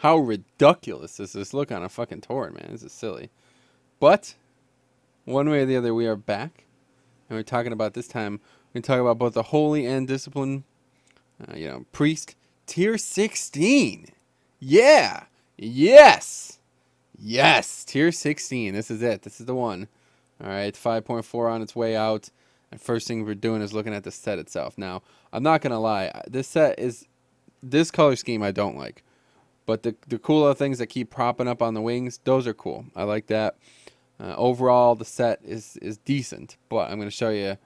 how ridiculous does this look on a fucking torrent, man? This is silly. But one way or the other, we are back, and we're talking about this time. We're talking about both the holy and discipline, priest tier 16. Yeah, yes, tier 16. This is it. This is the one. All right, 5.4 on its way out. And first thing we're doing is looking at the set itself. Now, I'm not gonna lie, this color scheme I don't like, but the cool other things that keep propping up on the wings, those are cool. I like that. Overall, the set is decent, but I'm gonna show you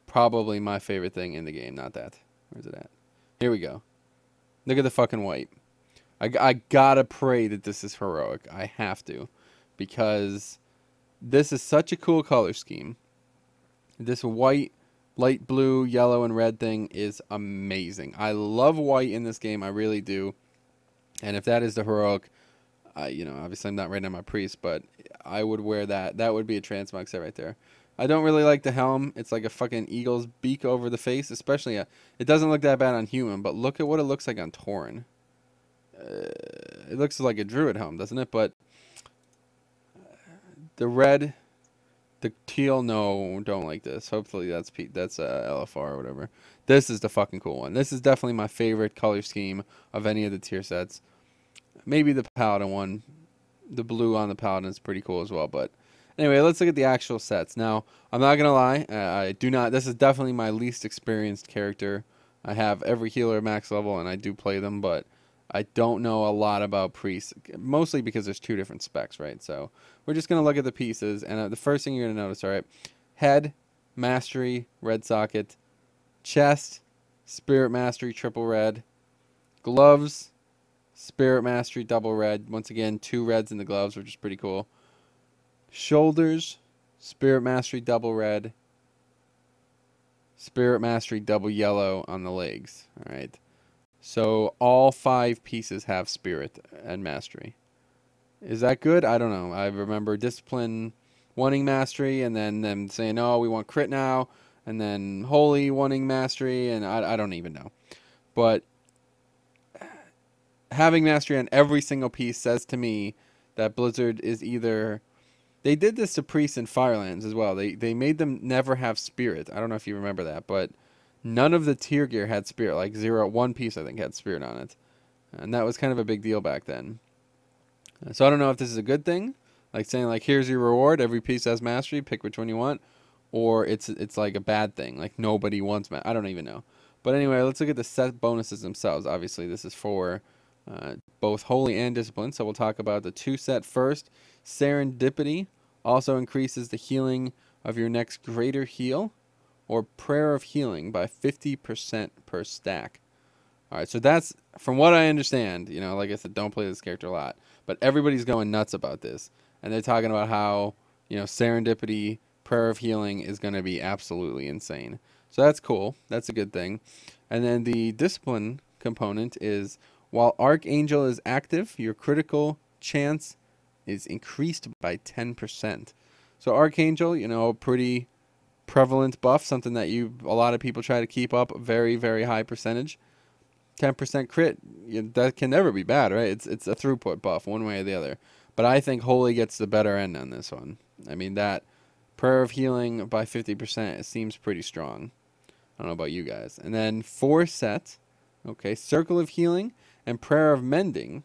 probably my favorite thing in the game. Not that. Where's it at? Here we go. Look at the fucking white. I gotta pray that this is heroic. I have to, because this is such a cool color scheme. This white, light blue, yellow, and red thing is amazing. I love white in this game. I really do. And if that is the heroic, obviously I'm not right now my priest, but I would wear that. That would be a transmog set right there. I don't really like the helm. It's like a fucking eagle's beak over the face. Especially, it doesn't look that bad on human, but look at what it looks like on Tauren. It looks like a druid helm, doesn't it? But the red... The teal, no, don't like this. Hopefully that's LFR or whatever. This is the fucking cool one. This is definitely my favorite color scheme of any of the tier sets. Maybe the Paladin one. The blue on the Paladin is pretty cool as well. But anyway, let's look at the actual sets. Now, I'm not going to lie. This is definitely my least experienced character. I have every healer at max level, and I do play them, but I don't know a lot about priests, mostly because there's two different specs, right? So we're just going to look at the pieces, and the first thing you're going to notice, all right, head, mastery, red socket, chest, spirit mastery, triple red, gloves, spirit mastery, double red. Once again, 2 reds in the gloves, which is pretty cool. Shoulders, spirit mastery, double red, spirit mastery, double yellow on the legs, all right? So all 5 pieces have spirit and mastery. Is that good? I don't know. I remember discipline wanting mastery, and then them saying, "Oh, we want crit now," and then holy wanting mastery, and I don't even know. But having mastery on every single piece says to me that Blizzard is either... They did this to priests in Firelands as well. They made them never have spirit. I don't know if you remember that, but none of the tier gear had spirit. Like one piece, I think, had spirit on it. And that was kind of a big deal back then. So I don't know if this is a good thing. Like saying, like, here's your reward. Every piece has mastery. Pick which one you want. Or it's like a bad thing. Like nobody wants mastery. I don't even know. But anyway, let's look at the set bonuses themselves. Obviously, this is for both Holy and Discipline. So we'll talk about the 2 set first. Serendipity also increases the healing of your next greater heal or Prayer of Healing by 50% per stack. Alright, so that's, from what I understand, like I said, don't play this character a lot, but everybody's going nuts about this. And they're talking about how, Serendipity, Prayer of Healing is going to be absolutely insane. So that's cool. That's a good thing. And then the Discipline component is, while Archangel is active, your critical chance is increased by 10%. So Archangel, pretty prevalent buff, something that a lot of people try to keep up, very, very high percentage. 10% crit, that can never be bad, right? It's a throughput buff one way or the other. But I think Holy gets the better end on this one. I mean, that Prayer of Healing by 50%, it seems pretty strong. I don't know about you guys. And then 4 sets, okay, Circle of Healing and Prayer of Mending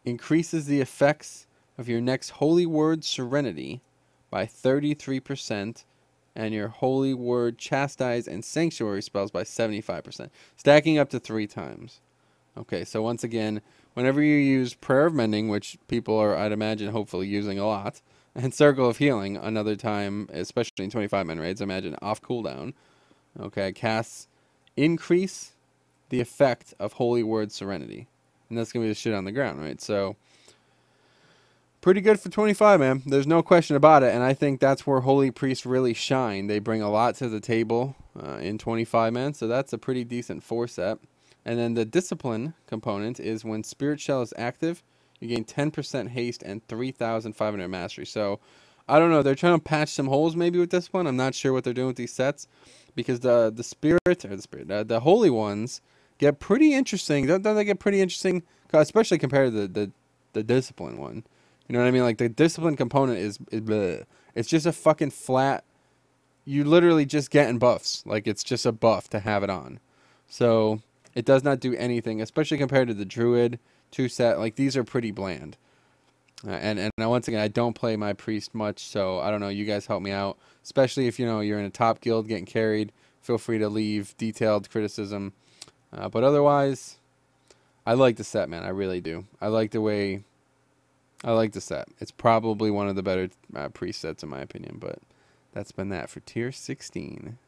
increases the effects of your next Holy Word Serenity by 33%, and your Holy Word Chastise and Sanctuary spells by 75%, stacking up to 3 times. Okay, so once again, whenever you use Prayer of Mending, which people are, I'd imagine, hopefully using a lot, and Circle of Healing another time, especially in 25-man raids, imagine off cooldown, okay, casts increase the effect of Holy Word Serenity. And that's going to be the shit on the ground, right? So, pretty good for 25, man. There's no question about it. And I think that's where Holy Priests really shine. They bring a lot to the table in 25, man. So that's a pretty decent 4 set. And then the Discipline component is when Spirit Shell is active, you gain 10% haste and 3,500 mastery. So, I don't know. They're trying to patch some holes maybe with Discipline. I'm not sure what they're doing with these sets. Because the Holy ones get pretty interesting. Don't they get pretty interesting especially compared to the discipline one. You know what I mean? Like the discipline component is bleh. It's just a fucking flat. You literally just getting buffs. Like it's just a buff to have it on. So it does not do anything, especially compared to the druid 2-set. Like these are pretty bland. And once again, I don't play my priest much, so I don't know. You guys help me out, especially if you're in a top guild getting carried. Feel free to leave detailed criticism. But otherwise, I like the set, man. I really do. I like the set. It's probably one of the better priest sets in my opinion. But that's been that for tier 16.